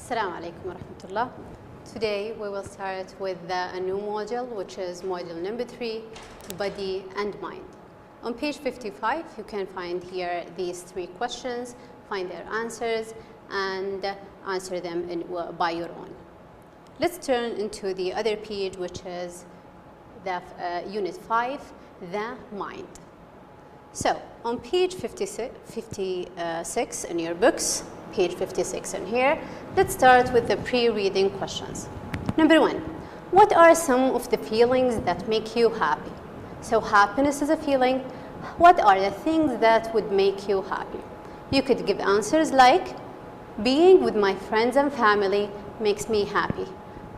Assalamu alaikum wa rahmatullah. Today we will start with a new module, which is module number 3, body and mind. On page 55, you can find here these 3 questions, find their answers, and answer them by your own. Let's turn into the other page, which is the unit 5, the mind. So on page 56 in your books, page 56 in here, let's start with the pre-reading questions. Number 1, what are some of the feelings that make you happy? So happiness is a feeling. What are the things that would make you happy? You could give answers like, being with my friends and family makes me happy.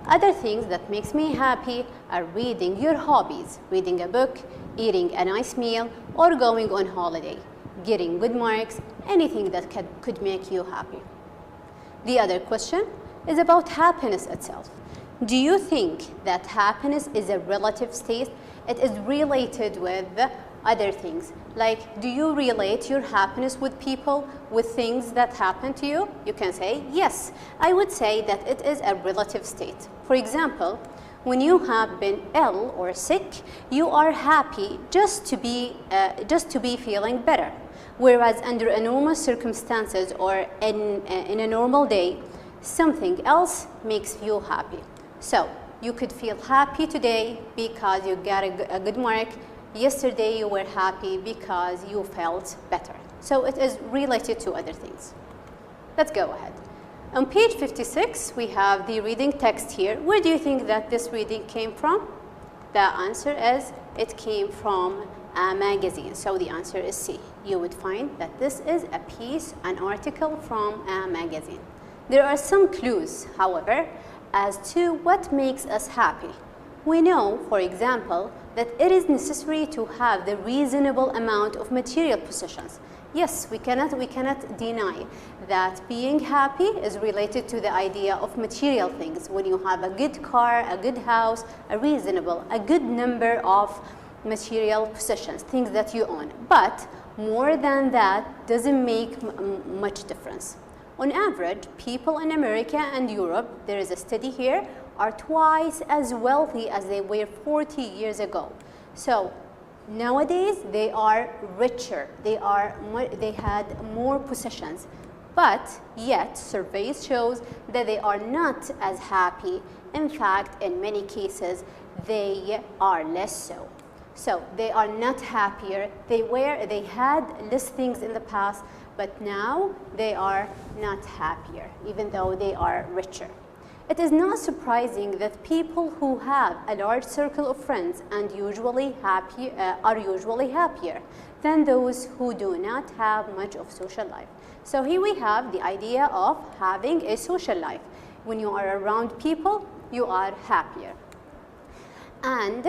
Other things that makes me happy are reading your hobbies, reading a book, eating a nice meal, or going on holiday, getting good marks, anything that could make you happy. The other question is about happiness itself. Do you think that happiness is a relative state? It is related with other things. Like, do you relate your happiness with people, with things that happen to you? You can say, yes, I would say that it is a relative state. For example, when you have been ill or sick, you are happy just to be feeling better. Whereas under a normal circumstances or in a normal day, something else makes you happy. So you could feel happy today because you got a good mark. Yesterday you were happy because you felt better. So it is related to other things. Let's go ahead. On page 56, we have the reading text here. Where do you think that this reading came from? The answer is, it came from a magazine. So the answer is C. You would find that this is a piece, an article from a magazine. There are some clues, however, as to what makes us happy. We know, for example, that it is necessary to have the reasonable amount of material possessions. Yes, we cannot deny that being happy is related to the idea of material things. When you have a good car, a good house, a good number of material possessions, things that you own. But more than that doesn't make much difference. On average, people in America and Europe, there is a study here, are twice as wealthy as they were 40 years ago. So nowadays they are richer, they had more possessions, but yet surveys shows that they are not as happy. In fact, in many cases, they are less so. So they are not happier. They had less things in the past, but now they are not happier, even though they are richer. It is not surprising that people who have a large circle of friends and are usually happier than those who do not have much of social life. So here we have the idea of having a social life. When you are around people, you are happier. And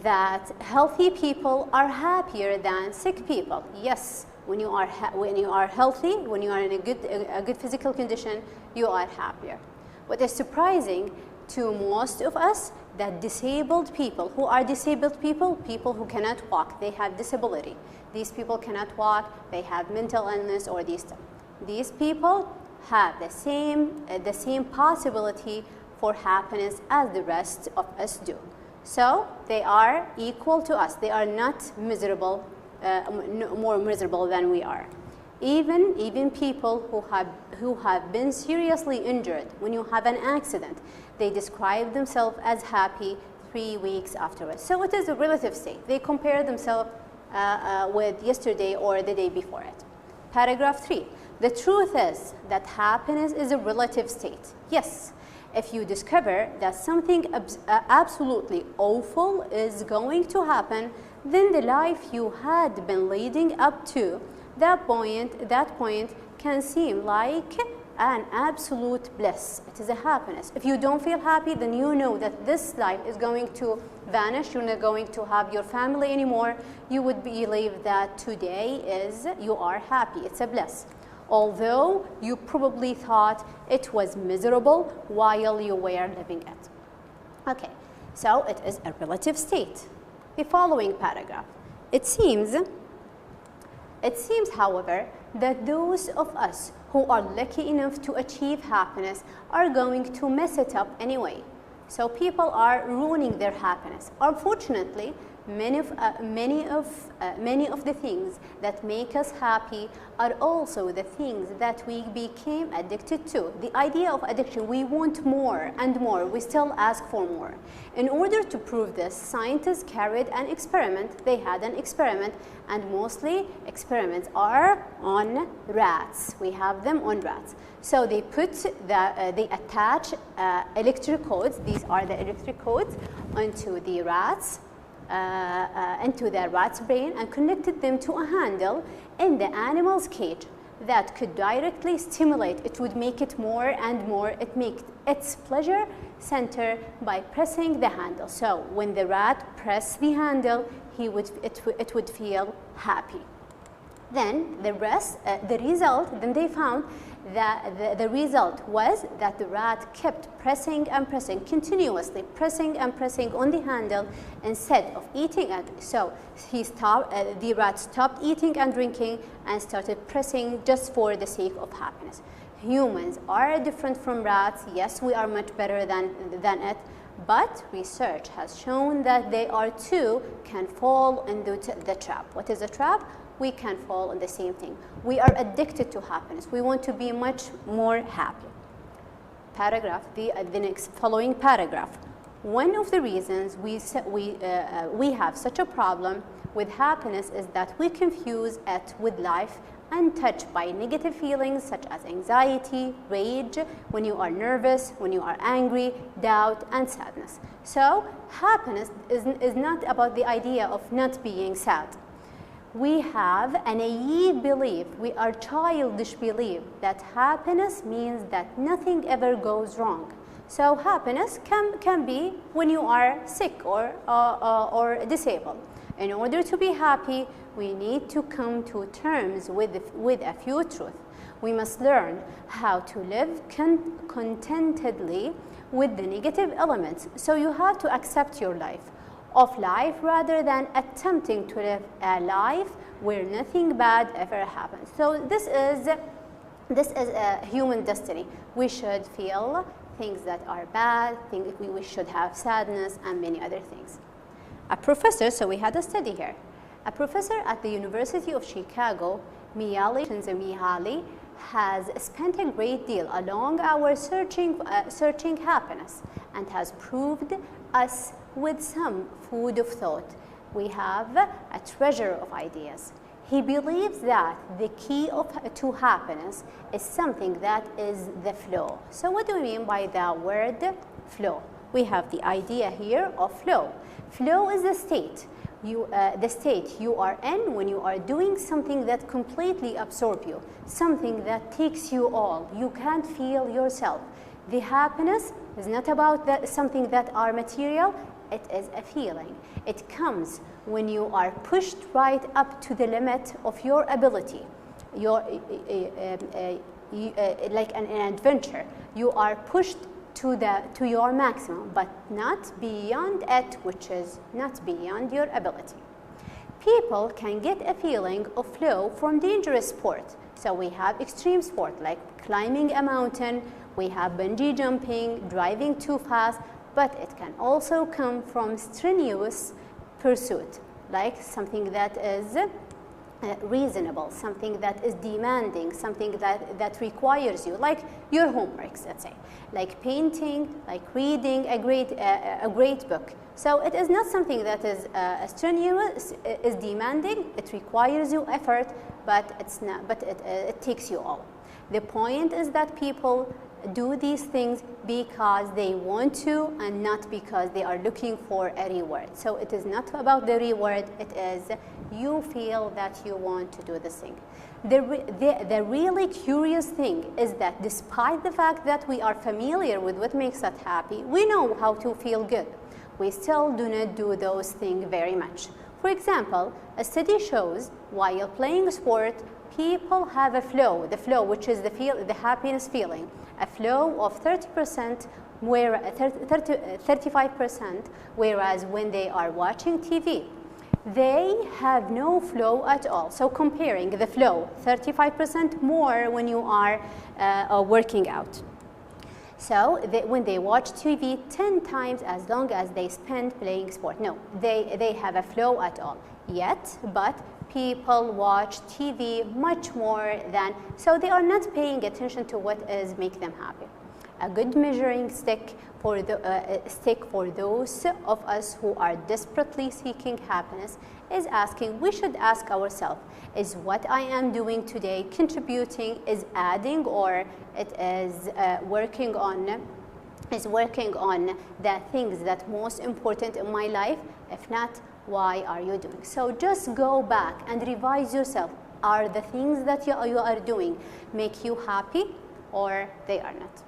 that healthy people are happier than sick people. Yes, when you are healthy, when you are in a good physical condition, you are happier. What is surprising to most of us, that disabled people, people who cannot walk, they have disability. These people cannot walk, they have mental illness or these stuff. These people have the same possibility for happiness as the rest of us do. So they are equal to us. They are not miserable, more miserable than we are. Even people who have been seriously injured, when you have an accident, they describe themselves as happy 3 weeks afterwards. So it is a relative state. They compare themselves with yesterday or the day before it. Paragraph 3. The truth is that happiness is a relative state. Yes, if you discover that something absolutely awful is going to happen, then the life you had been leading up to that point can seem like an absolute bliss. It is a happiness. If you don't feel happy, then you know that this life is going to vanish. You're not going to have your family anymore. You would believe that today you are happy. It's a bliss. Although you probably thought it was miserable while you were living it. Okay, so it is a relative state. The following paragraph. It seems, however, that those of us who are lucky enough to achieve happiness are going to mess it up anyway. So people are ruining their happiness. Unfortunately, many of the things that make us happy are also the things that we became addicted to. The idea of addiction, we want more and more, we still ask for more. In order to prove this, scientists carried an experiment. They had an experiment, and mostly experiments are on rats. We have them on rats. So they they attach electrodes, these are the electrodes, onto the rats, into the rat's brain, and connected them to a handle in the animal's cage that could directly stimulate. It would make it more and more. It makes its pleasure center by pressing the handle. So when the rat pressed the handle, it would feel happy. Then the result, then they found that the result was that the rat kept pressing and pressing, continuously pressing and pressing on the handle instead of eating and so the rat stopped eating and drinking and started pressing just for the sake of happiness. Humans are different from rats. Yes, we are much better than it, but research has shown that they are too can fall into the trap. What is a trap? We can fall on the same thing. We are addicted to happiness. We want to be much more happy. Paragraph, the next following paragraph. One of the reasons we have such a problem with happiness is that we confuse it with life untouched by negative feelings such as anxiety, rage, when you are nervous, when you are angry, doubt, and sadness. So happiness is not about the idea of not being sad. We have a naive belief, we are childish belief that happiness means that nothing ever goes wrong. So happiness can be when you are sick or disabled. In order to be happy, we need to come to terms with a few truths. We must learn how to live contentedly with the negative elements. So you have to accept your life. Of life rather than attempting to live a life where nothing bad ever happens. So this is a human destiny. We should feel things that are bad, we should have sadness and many other things. A professor, so we had a study here. A professor at the University of Chicago, Mihaly, has spent a great deal a long hour searching happiness and has proved us with some food of thought. We have a treasure of ideas. He believes that the key to happiness is something that is the flow. So what do we mean by the word flow? We have the idea here of flow. Flow is the state you are in when you are doing something that completely absorbs you, something that takes you all. You can't feel yourself. The happiness is not about something that are material. It is a feeling. It comes when you are pushed right up to the limit of your ability. Like an adventure, you are pushed to your maximum, but not beyond it, which is not beyond your ability. People can get a feeling of flow from dangerous sport. So we have extreme sport like climbing a mountain, we have bungee jumping, driving too fast, but it can also come from strenuous pursuit, like something that is reasonable, something that is demanding, something that requires you, like your homeworks, let's say, like painting, like reading a great book. So it is not something that is strenuous, is demanding, it requires you effort, but it takes you all. The point is that people do these things because they want to and not because they are looking for a reward. So it is not about the reward, it is you feel that you want to do this thing. The really curious thing is that despite the fact that we are familiar with what makes us happy, we know how to feel good, we still do not do those things very much. For example, a study shows while playing sport, people have a flow, the flow which is the happiness feeling, a flow of 30%, 35%, whereas when they are watching TV, they have no flow at all. So comparing the flow, 35% more when you are working out. So when they watch TV 10 times as long as they spend playing sport. No, they have a flow at all. Yet, but people watch TV much more than, so they are not paying attention to what is make them happy. A good measuring stick for those of us who are desperately seeking happiness is asking, we should ask ourselves, is what I am doing today contributing, is adding, or it is working on the things that most important in my life? If not, why are you doing? So just go back and revise yourself. Are the things that you are doing make you happy, or they are not?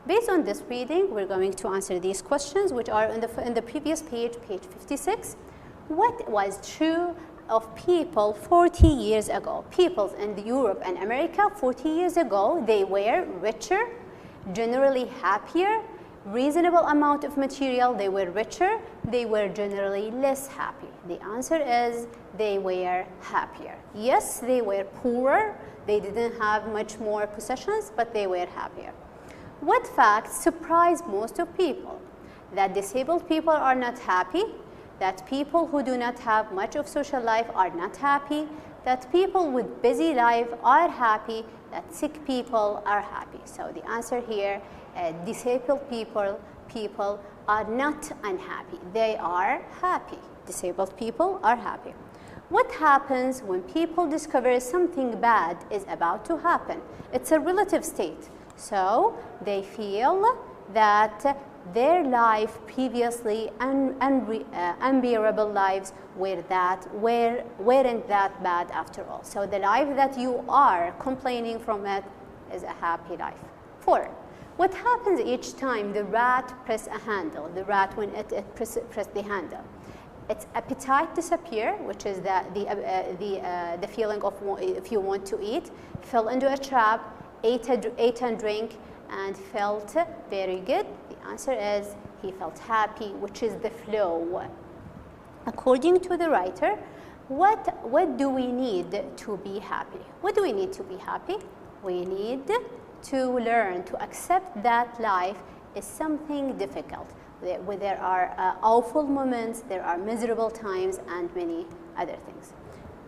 Based on this reading, we're going to answer these questions, which are in the previous page, page 56. What was true of people 40 years ago? People in Europe and America 40 years ago, they were richer, generally happier, reasonable amount of material, they were richer, they were generally less happy. The answer is they were happier. Yes, they were poorer, they didn't have much more possessions, but they were happier. What facts surprise most of people? That disabled people are not happy, that people who do not have much of social life are not happy, that people with busy life are happy, that sick people are happy. So the answer here, disabled people are not unhappy, they are happy. Disabled people are happy. What happens when people discover something bad is about to happen? It's a relative state. So they feel that their life previously unbearable lives weren't that bad after all. So the life that you are complaining from it is a happy life. 4. What happens each time the rat press a handle? The rat, when it press the handle, its appetite disappear, which is the feeling of if you want to eat, fell into a trap, ate and drank, and felt very good. The answer is he felt happy, which is the flow. According to the writer, what do we need to be happy? What do we need to be happy? We need to learn to accept that life is something difficult. There are awful moments, there are miserable times, and many other things.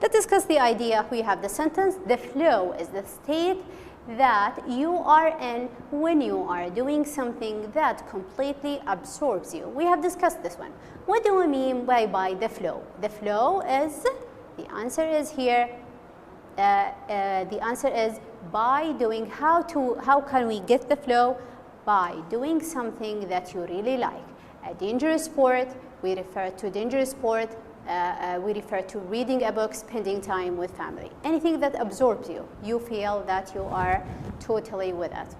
Let's discuss the idea. We have the sentence, the flow is the state that you are in when you are doing something that completely absorbs you. We have discussed this one. What do we mean by the flow? The flow is, the answer is here, the answer is by doing, how can we get the flow? By doing something that you really like. A dangerous sport, we refer to dangerous sport, we refer to reading a book, spending time with family. Anything that absorbs you, you feel that you are totally with it.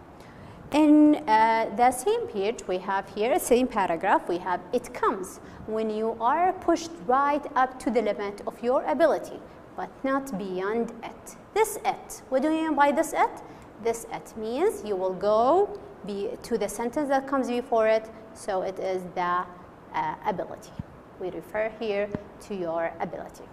In the same page we have here, same paragraph, we have it comes when you are pushed right up to the limit of your ability, but not beyond it. This it, what do you mean by this it? This it means you will go to the sentence that comes before it, so it is the ability. We refer here to your ability.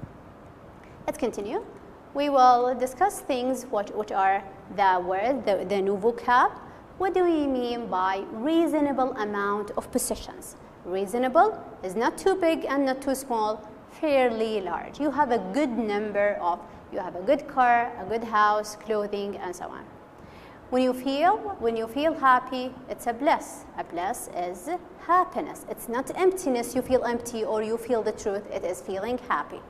Let's continue. We will discuss things which are the word, the new vocab. What do we mean by reasonable amount of possessions? Reasonable is not too big and not too small, fairly large. You have a good number of, you have a good car, a good house, clothing, and so on. When you feel happy, it's a bliss. A bliss is happiness. It's not emptiness, you feel empty or you feel the truth, it is feeling happy.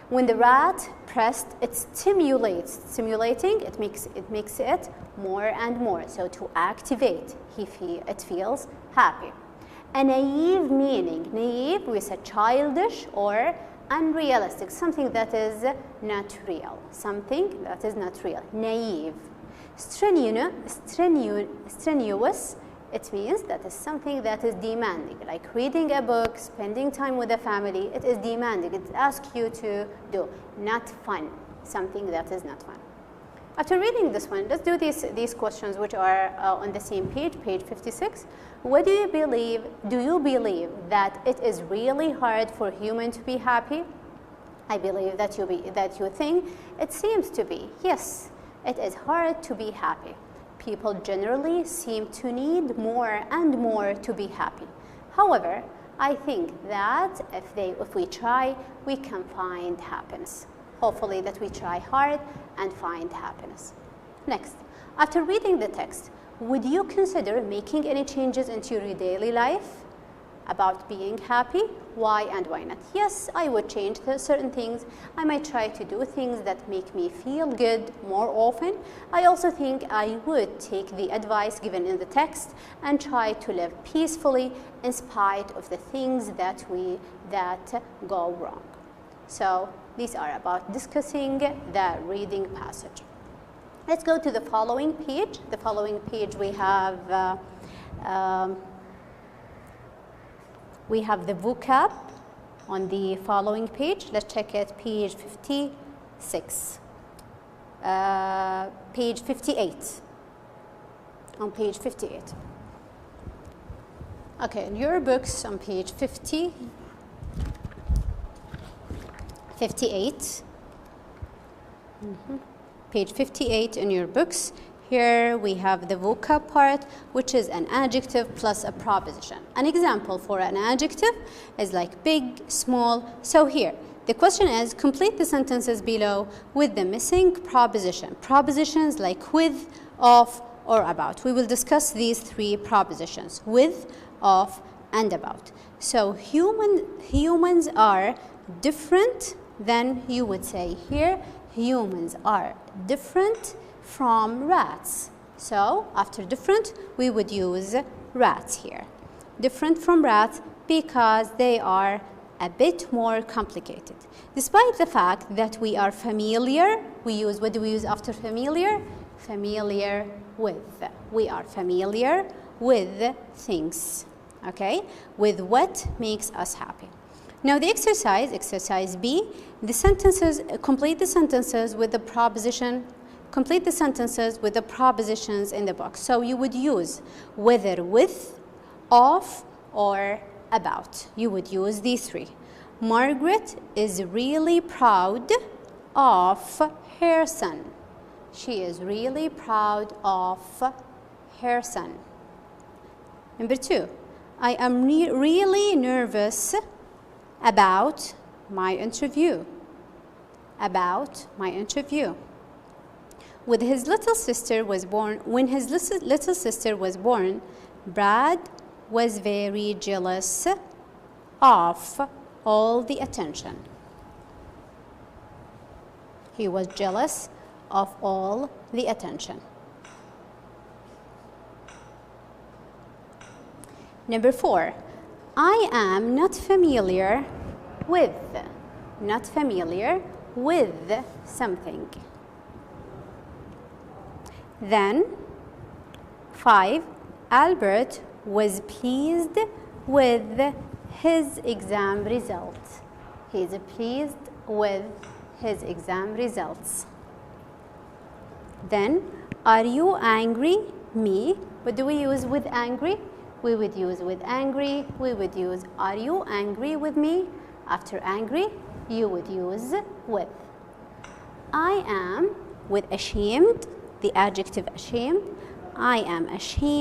When the rat pressed, it stimulates. Stimulating, it makes it more and more. So to activate, it feels happy. A naive meaning, naive, we say childish or unrealistic, something that is not real. Something that is not real, naive. Strenuous, it means that is something that is demanding, like reading a book, spending time with the family, it is demanding, it asks you to do, not fun, something that is not fun. After reading this one, let's do these questions which are on the same page, page 56. What do you believe that it is really hard for humans to be happy? I believe that you think it seems to be. Yes, it is hard to be happy. People generally seem to need more and more to be happy. However, I think that if we try, we can find happiness. Hopefully that we try hard and find happiness. Next, after reading the text, would you consider making any changes into your daily life about being happy? Why and why not? Yes, I would change certain things. I might try to do things that make me feel good more often. I also think I would take the advice given in the text and try to live peacefully in spite of the things that go wrong. So these are about discussing the reading passage. Let's go to the following page. The following page we have the vocab on the following page. Let's check it, page 56. Page 58. On page 58. Okay, in your books on page 58. Page 58 in your books. Here we have the vocab part, which is an adjective plus a proposition. An example for an adjective is like big, small. So here, the question is, complete the sentences below with the missing proposition. Propositions like with, of, or about. We will discuss these three propositions, with, of, and about. So humans are different than, you would say here, humans are different from rats. So after different, we would use rats here. Different from rats because they are a bit more complicated. Despite the fact that we are familiar, what do we use after familiar? Familiar with. We are familiar with things, okay? With what makes us happy. Now the exercise B, complete the sentences with the proposition. Complete the sentences with the propositions in the box. So you would use whether with, of, or about. You would use these three. Margaret is really proud of her son. She is really proud of her son. Number 2, I am really nervous about my interview. About my interview. When his little sister was born, Brad was very jealous of all the attention. He was jealous of all the attention. Number 4, I am not familiar with something. Then 5, Albert was pleased with his exam results. He is pleased with his exam results. Then, are you angry? Me. What do we use with angry? We would use with angry. We would use, are you angry with me? After angry, you would use with. I am with ashamed, the adjective ashamed. I am ashamed